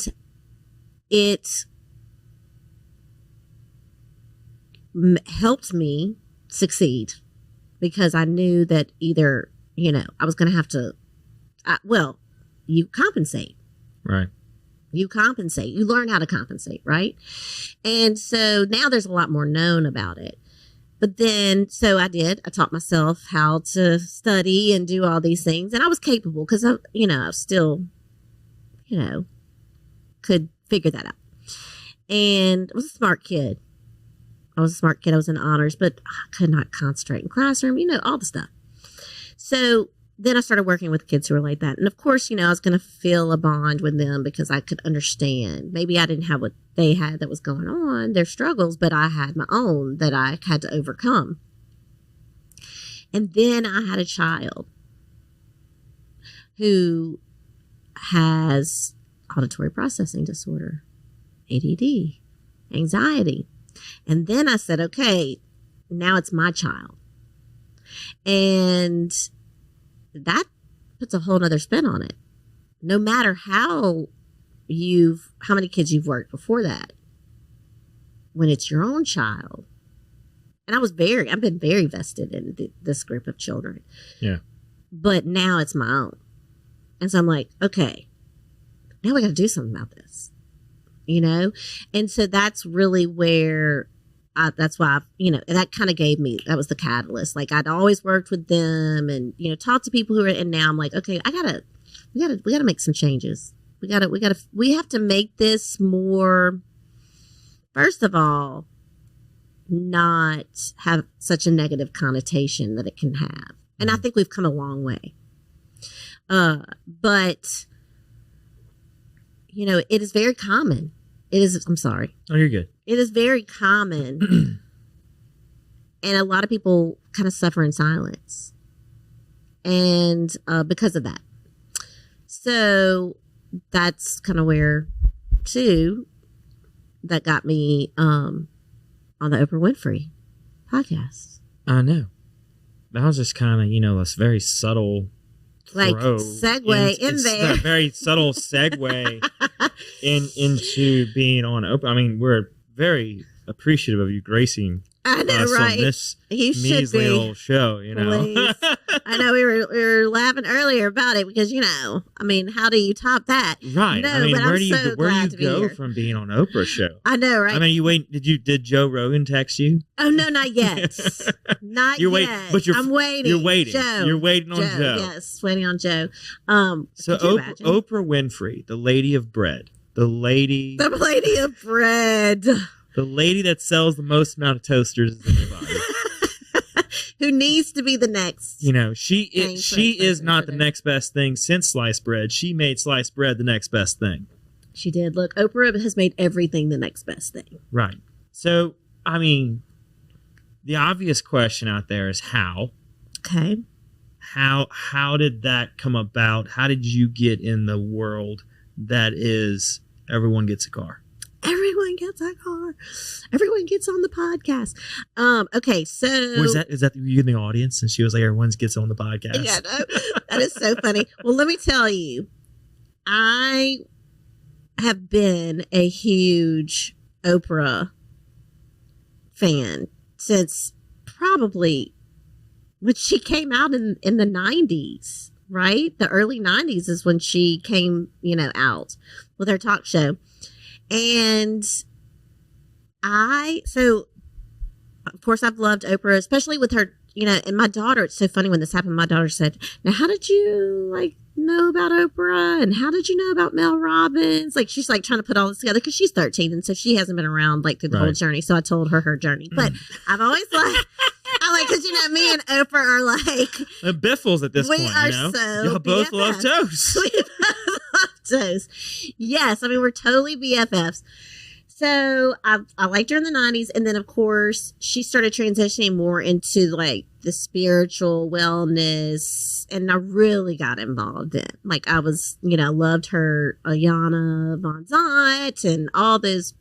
it helped me succeed because I knew that either, I was going to have to, you compensate. Right. You compensate. You learn how to compensate, right? And so now there's a lot more known about it. But then, so I taught myself how to study and do all these things. And I was capable because I still, could figure that out. And I was a smart kid. I was in honors, but I could not concentrate in classroom, all the stuff. So then I started working with kids who were like that. And of course, I was going to feel a bond with them because I could understand. Maybe I didn't have what they had that was going on, their struggles, but I had my own that I had to overcome. And then I had a child who has auditory processing disorder, ADD, anxiety. And then I said, okay, now it's my child. And that puts a whole nother spin on it. No matter how many kids you've worked before that, when it's your own child, and I've been very vested in this group of children. Yeah. But now it's my own. And so I'm like, okay, now we got to do something about this, And so that's really where that's why that kind of that was the catalyst. Like I'd always worked with them and, talked to people and now I'm like, okay, we gotta make some changes. We have to make this more, first of all, not have such a negative connotation that it can have. And I think we've come a long way. But, it is very common. I'm sorry. Oh, you're good. It is very common. And a lot of people kind of suffer in silence. And because of that. So that's kind of where, too, that got me on the Oprah Winfrey podcast. I know. That was just kind of, a very subtle segue in there. A very subtle segue into being on Oprah. I mean, we're very appreciative of you gracing us on this measly old show, Please. I know we were laughing earlier about it because, how do you top that? Right. No, where do you go from being on Oprah's show? I know, right? Did Joe Rogan text you? Oh, no, not yet. Not yet. But I'm waiting. You're waiting. Joe. You're waiting on Joe. Yes, waiting on Joe. So Oprah Winfrey, the lady of bread, the lady of bread. The lady that sells the most amount of toasters in the body. Who needs to be the next? She is not the next best thing since sliced bread. She made sliced bread the next best thing. She did. Look, Oprah has made everything the next best thing. Right. So, the obvious question out there is how. Okay. How did that come about? How did you get in the world that is everyone gets a car? Everyone gets a car. Everyone gets on the podcast. Okay, so is that you in the audience? And she was like, "Everyone gets on the podcast." Yeah, no, that is so funny. Well, let me tell you, I have been a huge Oprah fan since probably when she came out in the 90s. Right, the early 90s is when she came, out with her talk show. And of course, I've loved Oprah, especially with her, and my daughter, it's so funny when this happened, my daughter said, now, how did you know about Oprah? And how did you know about Mel Robbins? She's trying to put all this together because she's 13. And so she hasn't been around through the whole journey. So I told her journey, but I've always because me and Oprah are the biffles at this point, y'all both love toast. We both love toast. Yes, we're totally BFFs. So I liked her in the 90s. And then, of course, she started transitioning more into like the spiritual wellness. And I really got involved in. Like, I was, loved her Ayana Von Zant and all those,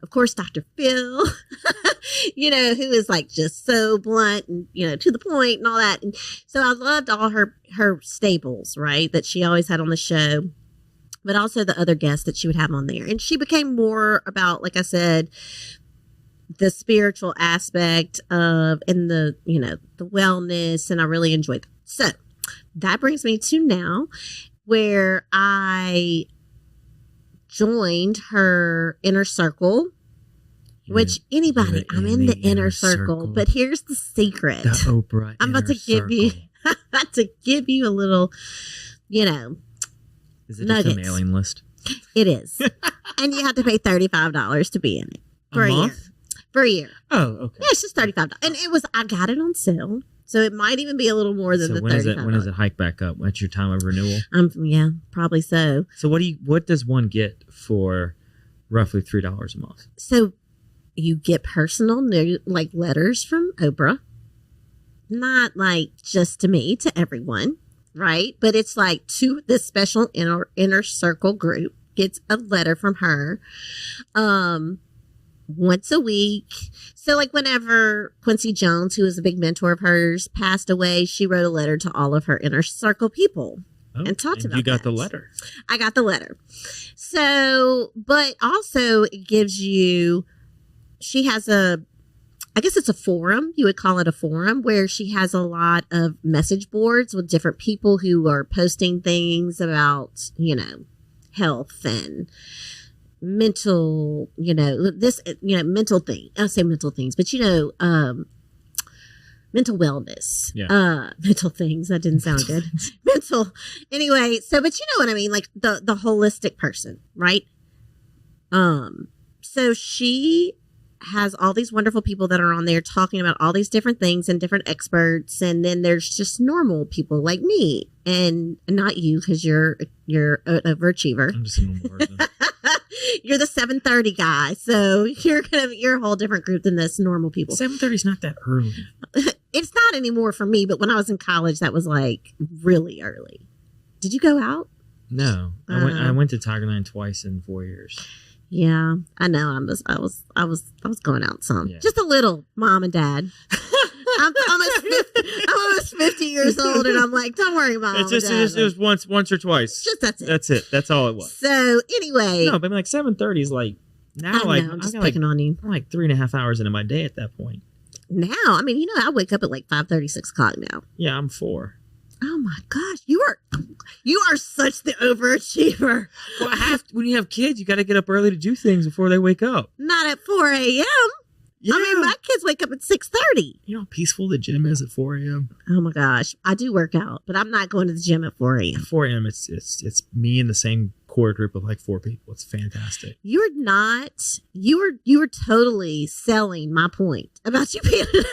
of course, Dr. Phil, who is like just so blunt and, to the point and all that. And so I loved all her staples, right, that she always had on the show, but also the other guests that she would have on there. And she became more about, like I said, the spiritual aspect of, and the, the wellness. And I really enjoyed that. So that brings me to now where I joined her inner circle, which anybody, I'm in the inner circle, but here's the secret. The Oprah I'm about to give you, I'm about to give you a little, Is it nuggets. just a mailing list? It is. And you have to pay $35 to be in it for a year. month? For a year. Oh, okay. Yeah, it's just $35. And I got it on sale. So it might even be a little more than the $35. When does it hike back up? What's your time of renewal? Yeah, probably so. So what does one get for roughly $3 a month? So you get personal like letters from Oprah. Not like just to me, to everyone, right? But it's like to this special inner circle group gets a letter from her once a week. So like whenever Quincy Jones, who was a big mentor of hers, passed away, she wrote a letter to all of her inner circle people and talked about You got that. the letter. I got the letter. So, but also it gives you, she has I guess it's a forum. You would call it a forum where she has a lot of message boards with different people who are posting things about, health and mental, mental thing. I say mental things, but mental wellness. Yeah. Mental things. That didn't sound good. Mental. Anyway, so, but you know what I mean? Like the holistic person, right? So she has all these wonderful people that are on there talking about all these different things and different experts. And then there's just normal people like me and not you, because you're an overachiever. I'm just a normal person. You're the 7:30 guy. So you're a whole different group than this normal people. 7:30 is not that early. It's not anymore for me, but when I was in college, that was like really early. Did you go out? No. I went to Tigerland twice in 4 years. Yeah, I know. I was going out some, Yeah. just a little, mom and dad. I'm almost 50 years old, and I'm like, don't worry, mom. It was once or twice. Just that's it. That's it. That's all it was. So anyway, No, but like 7:30 is like now. I'm just picking on you. I'm like 3.5 hours into my day at that point. Now, I mean, I wake up at like 5:30, 6 o'clock now. Yeah, I'm 4. Oh my gosh, you are such the overachiever. Well, when you have kids, you got to get up early to do things before they wake up. Not at 4 a.m. Yeah. I mean, my kids wake up at 6:30. You know how peaceful the gym is at 4 a.m.? Oh my gosh, I do work out, but I'm not going to the gym at 4 a.m. At 4 a.m., it's me and the same core group of like 4 people. It's fantastic. You were totally selling my point about you being an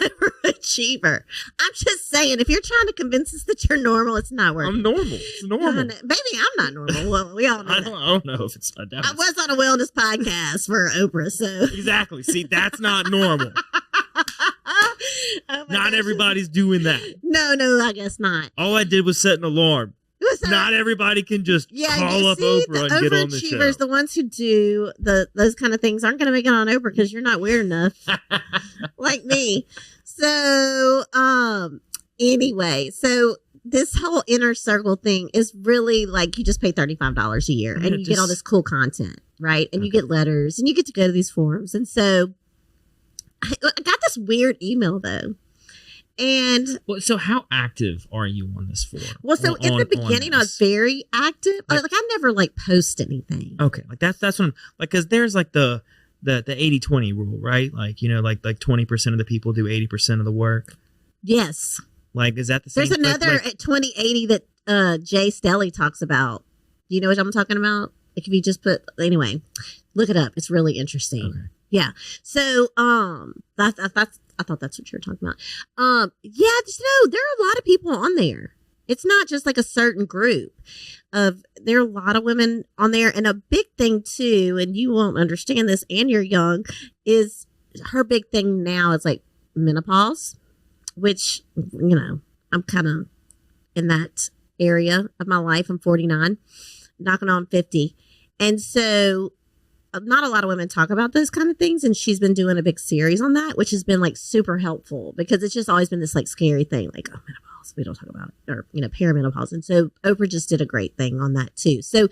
overachiever. I'm just saying, if you're trying to convince us that you're normal, it's not working. I'm normal. It's normal. Baby, I'm not normal. Well, we all know I that. don't know if it's. I was on a wellness podcast for Oprah, so. Exactly. See, that's not normal. Oh my Not gosh. everybody's doing that. No, I guess not. All I did was set an alarm. So, Not everybody can just call you up see, Oprah and get on the show. overachievers, the ones who do those kind of things, aren't going to make it on Oprah because you're not weird enough, like me. So, anyway, so this whole inner circle thing is really like you just pay $35 a year and you get all this cool content, right? And you get letters and you get to go to these forums. And so I got this weird email though. And so how active are you on this forum? well, so in the beginning, I was very active. Like I never like post anything. Okay, like that's what I'm like, because there's like the 80-20 rule, right? Like, like 20% of the people do 80% of the work. Yes. Like, is that the same? There's another at 2080 that Jay Stelly talks about. Do you know what I'm talking about? Like if you just put, anyway, look it up. It's really interesting. Okay. Yeah. So I thought that's what you were talking about. Yeah, just know there are a lot of people on there. It's not just like a certain group there are a lot of women on there. And a big thing too, and you won't understand this and you're young, is her big thing now is like menopause, which, I'm kind of in that area of my life. I'm 49, knocking on 50. And so not a lot of women talk about those kind of things. And she's been doing a big series on that, which has been like super helpful because it's just always been this like scary thing. Like, oh, menopause, we don't talk about it, or, perimenopause. And so Oprah just did a great thing on that too. So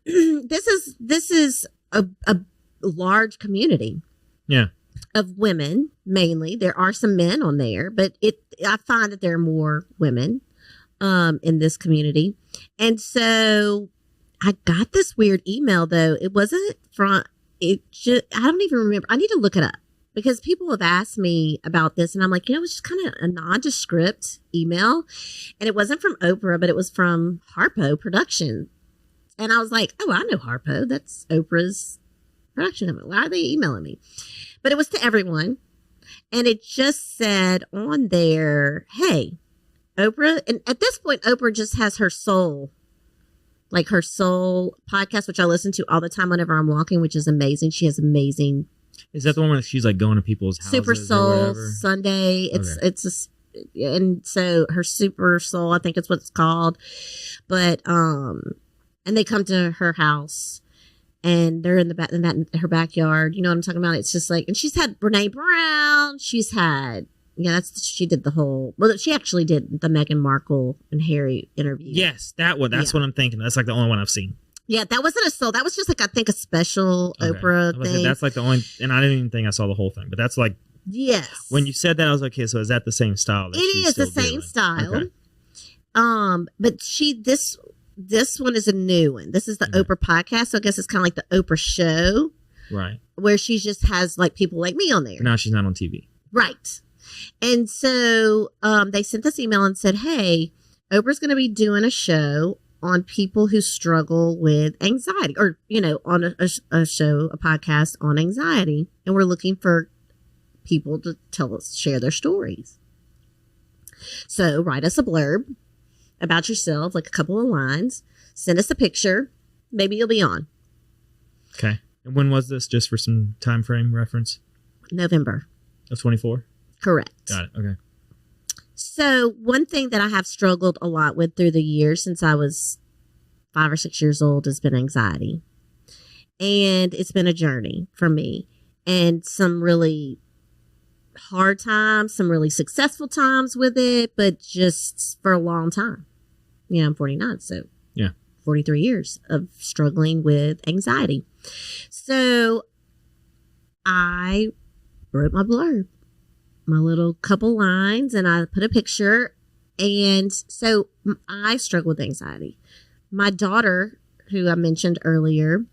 this is a large community. Yeah. Of women, mainly. There are some men on there, but I find that there are more women in this community. And so I got this weird email, though. It wasn't I don't even remember. I need to look it up because people have asked me about this, and I'm like, it was just kind of a nondescript email. And it wasn't from Oprah, but it was from Harpo Production. And I was like, oh, I know Harpo. That's Oprah's production of it. Why are they emailing me? But it was to everyone. And it just said on there, hey, Oprah. And at this point, Oprah just has her soul podcast, which I listen to all the time whenever I'm walking, which is amazing. She has amazing. Is that the one where she's like going to people's houses? Super Soul Sunday. And so her Super Soul, I think it's what it's called. But, and they come to her house. And they're in her backyard. You know what I'm talking about? It's just like, and she's had Brene Brown. She's had, she did the whole, well, she actually did the Meghan Markle and Harry interview. Yes, that one. That's what I'm thinking. That's like the only one I've seen. Yeah, that wasn't a soul. That was just like, I think a special Oprah thing. That's like the only, and I didn't even think I saw the whole thing, but that's like, yes. When you said that, I was like, okay, so is that the same style? It is the same style. Okay. But this one is a new one. This is the Oprah podcast. So I guess it's kind of like the Oprah show. Right. Where she just has like people like me on there. But now she's not on TV. Right. And so they sent this email and said, hey, Oprah's going to be doing a show on people who struggle with anxiety or, on a podcast on anxiety. And we're looking for people to share their stories. So write us a blurb about yourself, like a couple of lines. Send us a picture. Maybe you'll be on. Okay. And when was this? Just for some time frame reference? November. Of 24? Correct. Got it. Okay. So one thing that I have struggled a lot with through the years since I was 5 or 6 years old has been anxiety. And it's been a journey for me. And some really hard times, some really successful times with it, but just for a long time. I'm 49, so 43 years of struggling with anxiety. So I wrote my blurb, my little couple lines, and I put a picture. And so I struggle with anxiety. My daughter, who I mentioned earlier,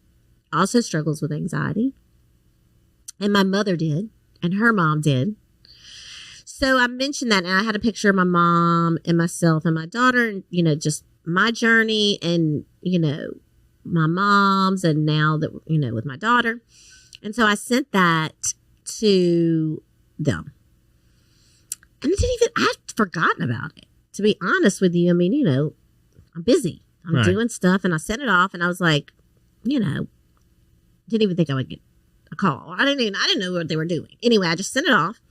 also struggles with anxiety. And my mother did, and her mom did. So I mentioned that, and I had a picture of my mom and myself and my daughter, and, just my journey and, my mom's, and now that, with my daughter. And so I sent that to them. And I'd forgotten about it, to be honest with you. I mean, I'm busy. I'm doing stuff, and I sent it off, and I was like, didn't even think I would get a call. I didn't know what they were doing. Anyway, I just sent it off.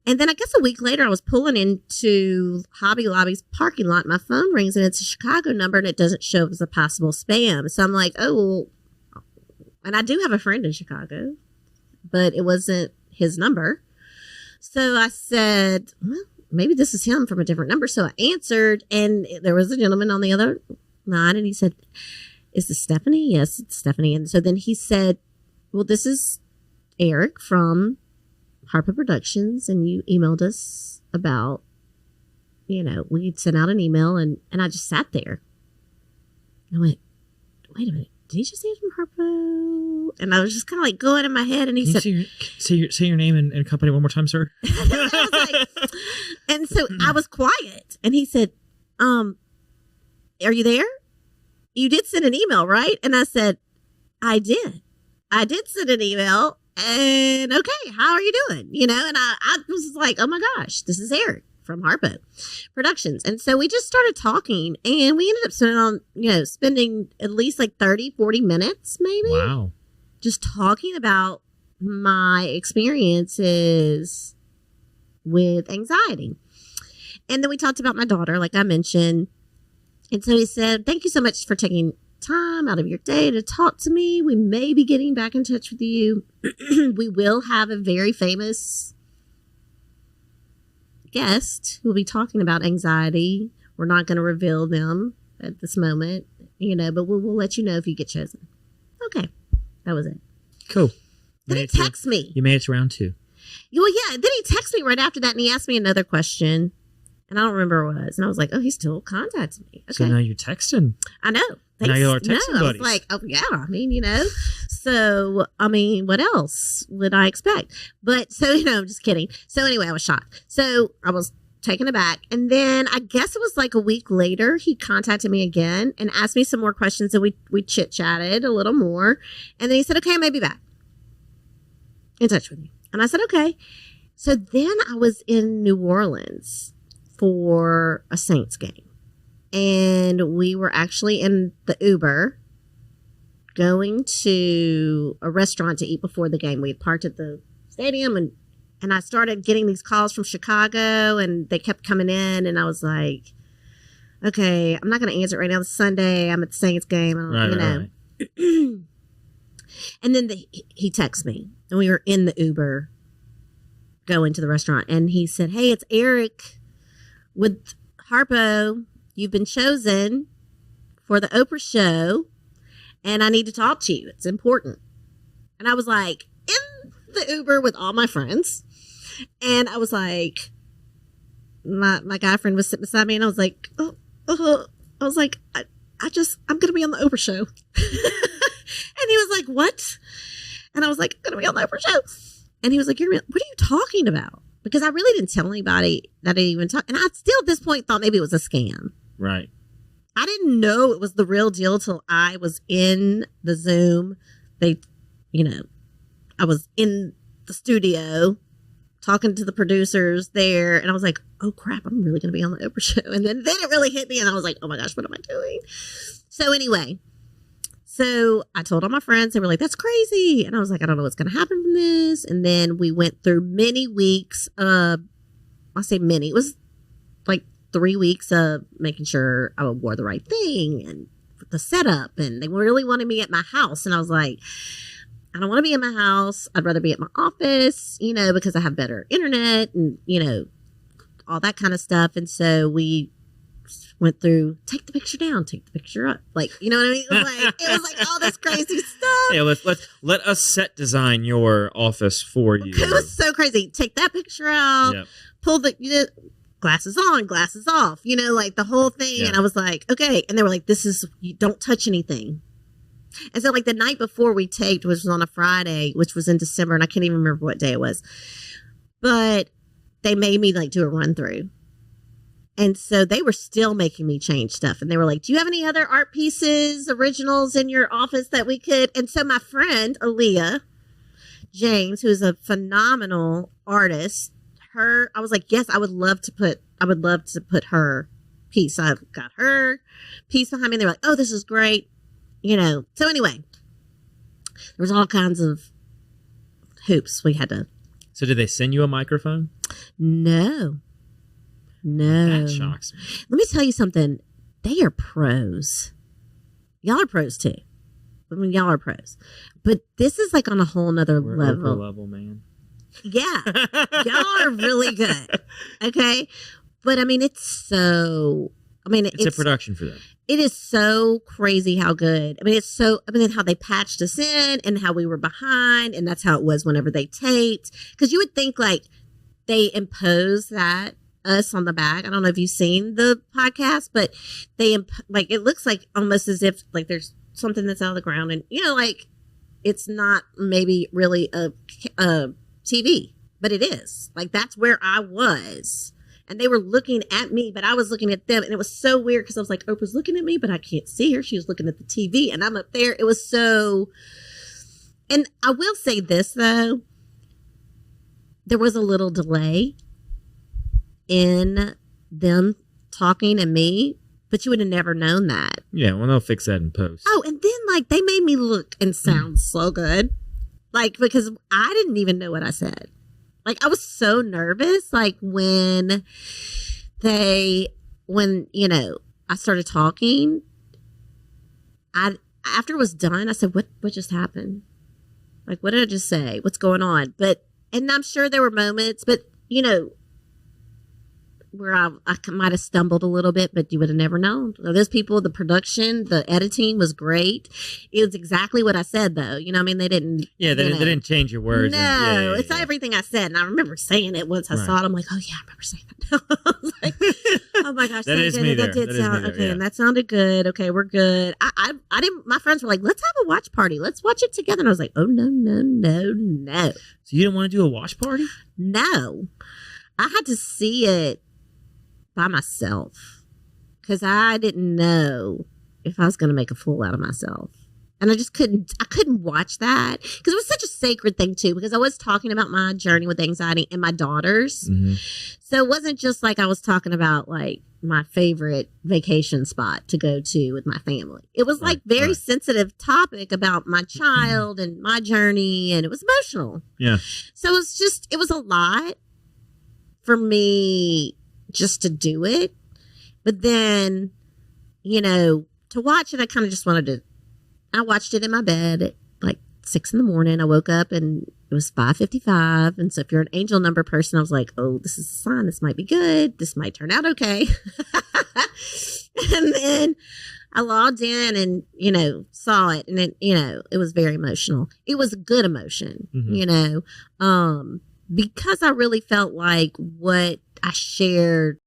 And then I guess a week later, I was pulling into Hobby Lobby's parking lot. My phone rings, and it's a Chicago number, and it doesn't show as a possible spam. So I'm like, oh, and I do have a friend in Chicago, but it wasn't his number. So I said, well, maybe this is him from a different number. So I answered, and there was a gentleman on the other line, and he said, is this Stephanie? Yes, it's Stephanie. And so then he said, well, this is Eric from Harpo Productions, and you emailed us about, we'd sent out an email, and I just sat there. I went, wait a minute, did he just say it from Harpo? And I was just kind of like going in my head, and he said, say your name and company one more time, sir. And so I was quiet, and he said, are you there? You did send an email, right? And I said, I did send an email. And okay, how are you doing? And I was like, oh my gosh, this is Eric from Harpo Productions. And so we just started talking, and we ended up spending at least like 30, 40 minutes maybe. Wow. Just talking about my experiences with anxiety. And then we talked about my daughter, like I mentioned. And so he said, thank you so much for taking time out of your day to talk to me. We may be getting back in touch with you. We will have a very famous guest who will be talking about anxiety. We're not going to reveal them at this moment, but we'll let you know if you get chosen. Okay. That was it. Cool. Then he texted me. You made it to round 2. Well, yeah. Then he texted me right after that, and he asked me another question. And I don't remember what it was. And I was like, oh, he still contacted me. Okay. So now you're texting. I know. Now you are texting buddies. I was like, oh, yeah. I mean, So, I mean, what else would I expect? But so, I'm just kidding. So anyway, I was shocked. So I was taken aback. And then I guess it was like a week later, he contacted me again and asked me some more questions. And we chit-chatted a little more. And then he said, okay, I may be back in touch with you. And I said, okay. So then I was in New Orleans for a Saints game. And we were actually in the Uber going to a restaurant to eat before the game. We had parked at the stadium, and I started getting these calls from Chicago, and they kept coming in, and I was like, okay, I'm not going to answer it right now. It's Sunday. I'm at the Saints game. Right. And then he texted me, and we were in the Uber going to the restaurant, and he said, hey, it's Eric with Harpo. You've been chosen for the Oprah show, and I need to talk to you. It's important. And I was like, in the Uber with all my friends, and I was like, my guy friend was sitting beside me, and I was like, I'm going to be on the Oprah show. And he was like, what? And I was like, I'm going to be on the Oprah show. And he was like, what are you talking about? Because I really didn't tell anybody that I didn't even talk. And I still at this point thought maybe it was a scam. Right. I didn't know it was the real deal till I was in the Zoom. I was in the studio talking to the producers there. And I was like, oh crap, I'm really going to be on the Oprah show. And then it really hit me. And I was like, oh my gosh, what am I doing? So anyway, I told all my friends, they were like, that's crazy. And I was like, I don't know what's going to happen from this. And then we went through many weeks of, I say many, it was like 3 weeks of making sure I wore the right thing and the setup. And they really wanted me at my house. And I was like, I don't want to be in my house. I'd rather be at my office, because I have better internet and, all that kind of stuff. And so we went through, take the picture down, take the picture up. Like, you know what I mean? It was like all this crazy stuff. Yeah, let us set design your office for you. It was so crazy. Take that picture out, pull the glasses on, glasses off, like the whole thing. Yeah. And I was like, okay. And they were like, you don't touch anything. And so like the night before we taped, which was on a Friday, which was in December, and I can't even remember what day it was, but they made me like do a run through. And so they were still making me change stuff. And they were like, do you have any other art pieces, originals in your office that we could? And so my friend, Aaliyah James, who's a phenomenal artist, I was like, yes, I would love to put her piece. I've got her piece behind me. And they were like, oh, this is great. So anyway, there was all kinds of hoops we had to. So did they send you a microphone? No. That shocks me. Let me tell you something. They are pros. Y'all are pros too. I mean, y'all are pros. But this is like on a whole nother level. Oprah level, man. Yeah. Y'all are really good. Okay. But I mean, it's a production for them. It is so crazy how good. I mean, how they patched us in and how we were behind. And that's how it was whenever they taped. Because you would think like they impose that us on the back. I don't know if you've seen the podcast, but it looks like almost as if like there's something that's out of the ground and like it's not maybe really a TV, but it is. Like that's where I was. And they were looking at me, but I was looking at them. And it was so weird because I was like, Oprah's looking at me, but I can't see her. She was looking at the TV and I'm up there. It was so, and I will say this though, there was a little delay in them talking and me, but you would have never known that. Yeah, well, they'll fix that in post. Oh, and then like they made me look and sound so good. Like, because I didn't even know what I said. Like, I was so nervous. Like when you know, I started talking, after it was done, I said, what just happened? Like, what did I just say? What's going on? And I'm sure there were moments, but you know, where I might have stumbled a little bit, but you would have never known. Those people, the production, the editing was great. It was exactly what I said, though. You know what I mean? They didn't. Yeah, they didn't change your words. No, it's not everything I said. And I remember saying it once I saw it. I'm like, oh, yeah, I remember saying that. I was like, oh, my gosh. That is me there. That did sound, okay, and that sounded good. Okay, we're good. I didn't, my friends were like, let's have a watch party. Let's watch it together. And I was like, oh, no. So you didn't want to do a watch party? No. I had to see it by myself because I didn't know if I was going to make a fool out of myself, and I couldn't watch that because it was such a sacred thing too, because I was talking about my journey with anxiety and my daughters. So it wasn't just like I was talking about like my favorite vacation spot to go to with my family. It was like very sensitive topic about my child and my journey, and it was emotional. Yeah. So it was a lot for me just to do it. But then, you know, to watch it, I kind of just I watched it in my bed at like 6 a.m. I woke up and it was 5:55. And so if you're an angel number person, I was like, oh, this is a sign. This might be good. This might turn out okay. And then I logged in and, you know, saw it. And it, you know, it was very emotional. It was a good emotion, you know, because I really felt like what I shared